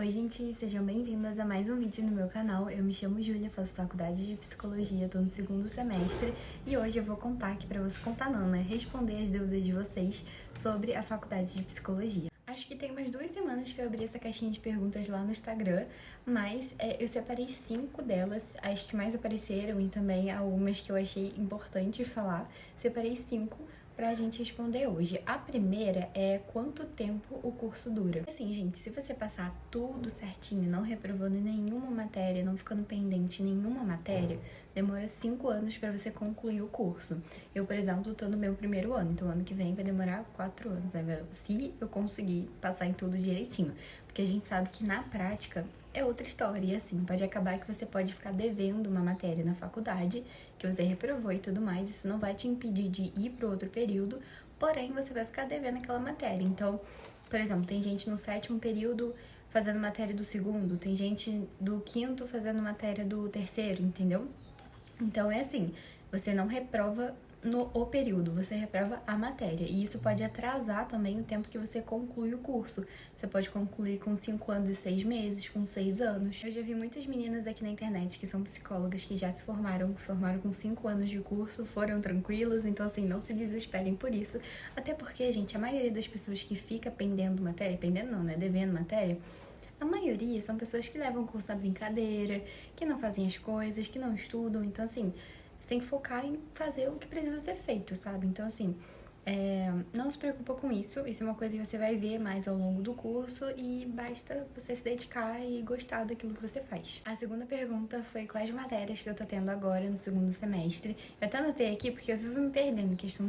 Oi gente, sejam bem-vindas a mais um vídeo no meu canal. Eu me chamo Júlia, faço faculdade de psicologia, tô no segundo semestre e hoje eu vou contar aqui pra você, responder as dúvidas de vocês sobre a faculdade de psicologia. Acho que tem umas 2 semanas que eu abri essa caixinha de perguntas lá no Instagram, mas eu separei 5 delas, as que mais apareceram e também algumas que eu achei importante falar. Separei 5 pra gente responder hoje. A primeira é quanto tempo o curso dura. Assim, gente, se você passar tudo certinho, não reprovando em nenhuma matéria, não ficando pendente em nenhuma matéria, demora 5 anos pra você concluir o curso. Eu, por exemplo, tô no meu primeiro ano, então ano que vem vai demorar 4 anos, né? Se eu conseguir passar em tudo direitinho. Porque a gente sabe que na prática é outra história, e assim, pode acabar que você pode ficar devendo uma matéria na faculdade, que você reprovou e tudo mais, isso não vai te impedir de ir para outro período, porém você vai ficar devendo aquela matéria. Então, por exemplo, tem gente no 7º período fazendo matéria do 2º, tem gente do 5º fazendo matéria do 3º, entendeu? Então é assim, você não reprova o período, você reprova a matéria. E isso pode atrasar também o tempo que você conclui o curso. Você pode concluir com 5 anos e 6 meses, com 6 anos. Eu já vi muitas meninas aqui na internet que são psicólogas que já se formaram com 5 anos de curso, foram tranquilas. Então assim, não se desesperem por isso. Até porque, gente, a maioria das pessoas que fica pendendo matéria, pendendo não, né, devendo matéria, a maioria são pessoas que levam o curso na brincadeira, que não fazem as coisas, que não estudam. Então, assim, você tem que focar em fazer o que precisa ser feito, sabe? Então, assim, não se preocupa com isso. Isso é uma coisa que você vai ver mais ao longo do curso e basta você se dedicar e gostar daquilo que você faz. A segunda pergunta foi quais matérias que eu tô tendo agora no segundo semestre. Eu até anotei aqui porque eu vivo me perdendo em questão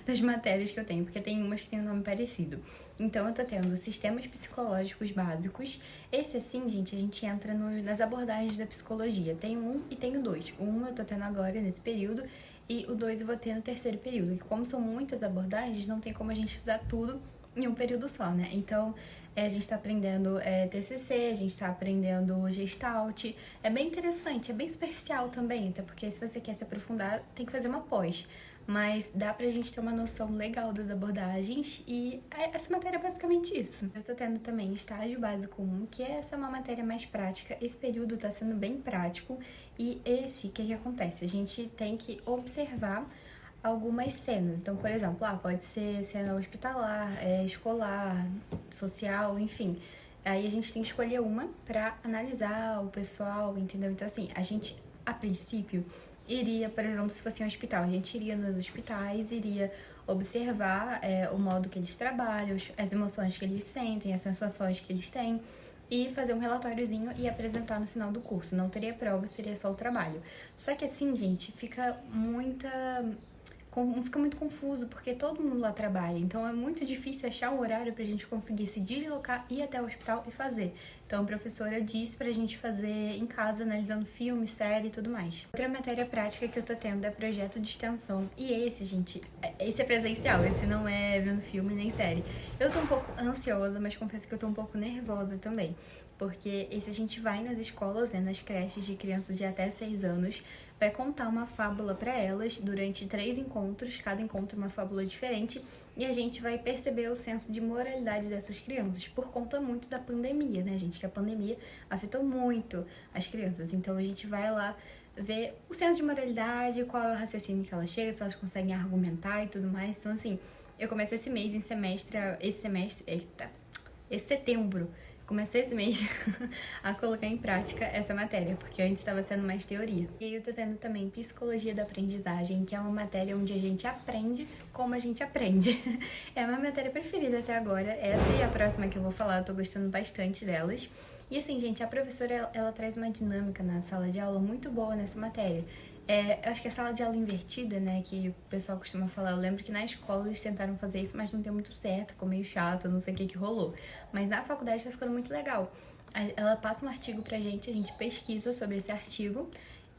das matérias que eu tenho, porque tem umas que tem um nome parecido. Então, eu tô tendo sistemas psicológicos básicos. Esse, assim, gente, a gente entra nas abordagens da psicologia. Tem o 1 e tem o 2. O 1 eu tô tendo agora, nesse período, e o 2 eu vou ter no 3º período. E como são muitas abordagens, não tem como a gente estudar tudo em um período só, né? Então, a gente tá aprendendo TCC, a gente tá aprendendo Gestalt. É bem interessante, é bem superficial também, até porque se você quer se aprofundar, tem que fazer uma pós. Mas dá pra gente ter uma noção legal das abordagens e essa matéria é basicamente isso. Eu tô tendo também estágio básico 1, que essa é uma matéria mais prática. Esse período tá sendo bem prático e o que acontece? A gente tem que observar algumas cenas. Então, por exemplo, pode ser cena hospitalar, escolar, social, enfim. Aí a gente tem que escolher uma pra analisar o pessoal, entendeu? Então, assim, a gente, a princípio, iria, por exemplo, se fosse um hospital, a gente iria nos hospitais, iria observar o modo que eles trabalham, as emoções que eles sentem, as sensações que eles têm, e fazer um relatóriozinho e apresentar no final do curso. Não teria prova, seria só o trabalho. Só que assim, gente, fica muito confuso, porque todo mundo lá trabalha, então é muito difícil achar um horário pra gente conseguir se deslocar, ir até o hospital e fazer. Então a professora disse pra gente fazer em casa, analisando filme, série e tudo mais. Outra matéria prática que eu tô tendo é projeto de extensão, e gente, esse é presencial, esse não é vendo filme nem série. Eu tô um pouco ansiosa, mas confesso que eu tô um pouco nervosa também, porque esse a gente vai nas escolas, né, nas creches de crianças de até 6 anos, vai contar uma fábula para elas durante 3 encontros, cada encontro uma fábula diferente, e a gente vai perceber o senso de moralidade dessas crianças, por conta muito da pandemia, né, gente? Que a pandemia afetou muito as crianças, então a gente vai lá ver o senso de moralidade, qual é o raciocínio que elas chegam, se elas conseguem argumentar e tudo mais. Então, assim, eu comecei esse setembro, comecei esse mês a colocar em prática essa matéria, porque antes estava sendo mais teoria. E aí eu tô tendo também psicologia da aprendizagem, que é uma matéria onde a gente aprende como a gente aprende. É a minha matéria preferida até agora. Essa e a próxima que eu vou falar, eu tô gostando bastante delas. E assim, gente, a professora, ela traz uma dinâmica na sala de aula muito boa nessa matéria. Eu acho que é sala de aula invertida, né, que o pessoal costuma falar. Eu lembro que na escola eles tentaram fazer isso, mas não deu muito certo, ficou meio chato, não sei o que rolou. Mas na faculdade tá ficando muito legal. Ela passa um artigo pra gente, a gente pesquisa sobre esse artigo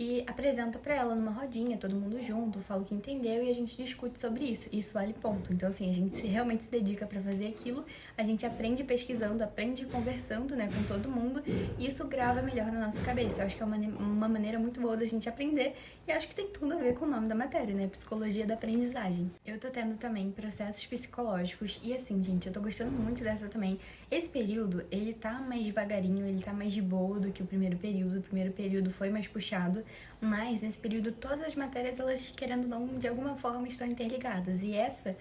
e apresenta pra ela numa rodinha, todo mundo junto, fala o que entendeu e a gente discute sobre isso. Isso vale ponto. Então, assim, a gente realmente se dedica pra fazer aquilo, a gente aprende pesquisando, aprende conversando, né, com todo mundo, e isso grava melhor na nossa cabeça. Eu acho que é uma maneira muito boa da gente aprender, e acho que tem tudo a ver com o nome da matéria, né, Psicologia da Aprendizagem. Eu tô tendo também processos psicológicos, e assim, gente, eu tô gostando muito dessa também. Esse período, ele tá mais devagarinho, ele tá mais de boa do que o primeiro período. O primeiro período foi mais puxado, mas nesse período todas as matérias, elas querendo ou não, de alguma forma estão interligadas. E essa,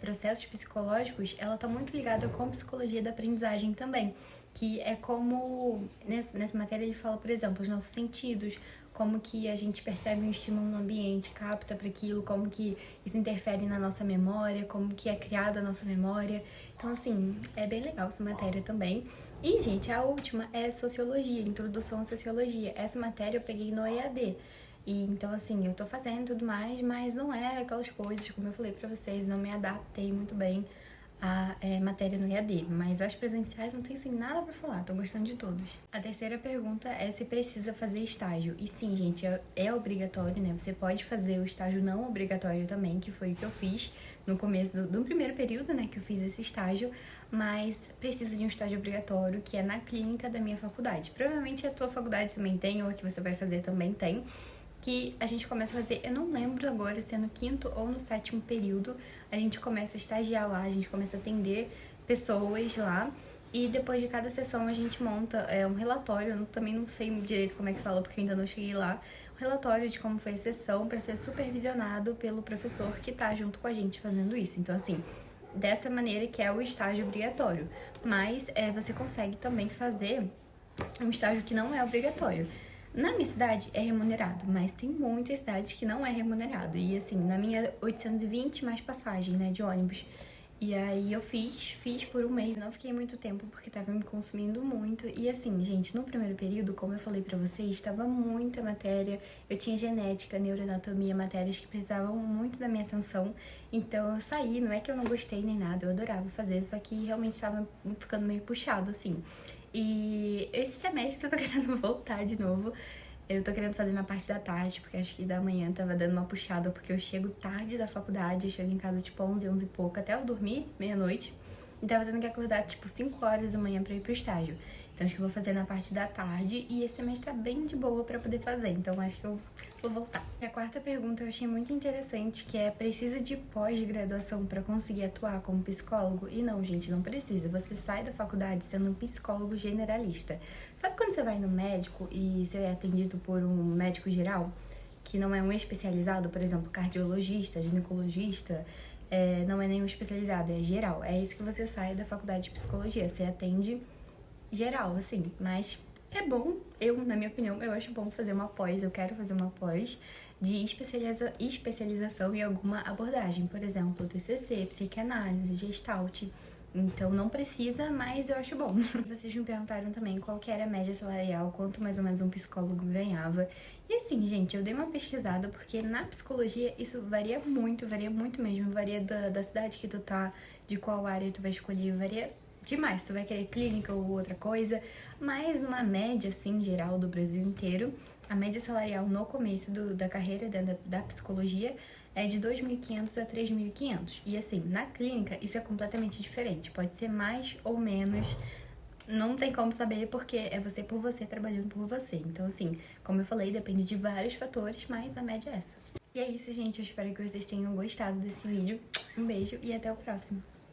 processos psicológicos, ela tá muito ligada com psicologia da aprendizagem também, que é como, nessa matéria ele fala, por exemplo, os nossos sentidos, como que a gente percebe um estímulo no ambiente, capta para aquilo, como que isso interfere na nossa memória, como que é criada a nossa memória. Então, assim, é bem legal essa matéria também. E, gente, a última é Sociologia, Introdução à Sociologia. Essa matéria eu peguei no EAD. E, então, assim, eu tô fazendo tudo mais, mas não é aquelas coisas, como eu falei pra vocês, não me adaptei muito bem à matéria no EAD. Mas as presenciais não tem, assim, nada pra falar, tô gostando de todos. A terceira pergunta é se precisa fazer estágio. E sim, gente, é obrigatório, né? Você pode fazer o estágio não obrigatório também, que foi o que eu fiz no começo do primeiro período, né, que eu fiz esse estágio, mas precisa de um estágio obrigatório, que é na clínica da minha faculdade. Provavelmente a tua faculdade também tem, ou a que você vai fazer também tem, que a gente começa a fazer, eu não lembro agora se é no quinto ou no sétimo período, a gente começa a estagiar lá, a gente começa a atender pessoas lá, e depois de cada sessão a gente monta um relatório, eu também não sei direito como é que fala, porque eu ainda não cheguei lá, um relatório de como foi a sessão para ser supervisionado pelo professor que tá junto com a gente fazendo isso. Então, assim, dessa maneira que é o estágio obrigatório. Mas você consegue também fazer um estágio que não é obrigatório. Na minha cidade é remunerado, mas tem muitas cidades que não é remunerado. E assim, na minha 820 mais passagem, né, de ônibus. E aí eu fiz por um mês, não fiquei muito tempo porque tava me consumindo muito. E assim, gente, no primeiro período, como eu falei pra vocês, tava muita matéria. Eu tinha genética, neuroanatomia, matérias que precisavam muito da minha atenção. Então eu saí, não é que eu não gostei nem nada, eu adorava fazer, só que realmente tava ficando meio puxado, assim. E esse semestre eu tô querendo voltar de novo. Eu tô querendo fazer na parte da tarde, porque acho que da manhã tava dando uma puxada, porque eu chego tarde da faculdade, eu chego em casa tipo 11 e pouco, até eu dormir, meia-noite, e tava tendo que acordar tipo 5 horas da manhã pra ir pro estágio. Então acho que eu vou fazer na parte da tarde, e esse semestre tá bem de boa pra poder fazer, então acho que eu vou voltar. E a quarta pergunta eu achei muito interessante, que é: precisa de pós-graduação pra conseguir atuar como psicólogo? E não, gente, não precisa. Você sai da faculdade sendo um psicólogo generalista. Sabe quando você vai no médico e você é atendido por um médico geral, que não é um especializado, por exemplo, cardiologista, ginecologista, não é nenhum especializado, é geral. É isso que você sai da faculdade de psicologia, você atende geral, assim, mas é bom, na minha opinião, eu acho bom fazer uma pós, eu quero fazer uma pós de especialização em alguma abordagem, por exemplo, TCC, psicanálise, gestalt. Então não precisa, mas eu acho bom. Vocês me perguntaram também qual que era a média salarial, quanto mais ou menos um psicólogo ganhava. E assim, gente, eu dei uma pesquisada porque na psicologia isso varia muito mesmo. Varia da cidade que tu tá, de qual área tu vai escolher, varia demais. Tu vai querer clínica ou outra coisa, mas numa média, assim, geral do Brasil inteiro, a média salarial no começo da carreira da psicologia é de 2.500 a 3.500. E assim, na clínica isso é completamente diferente. Pode ser mais ou menos, não tem como saber porque é você por você trabalhando por você. Então assim, como eu falei, depende de vários fatores, mas a média é essa. E é isso, gente. Eu espero que vocês tenham gostado desse vídeo. Um beijo e até o próximo.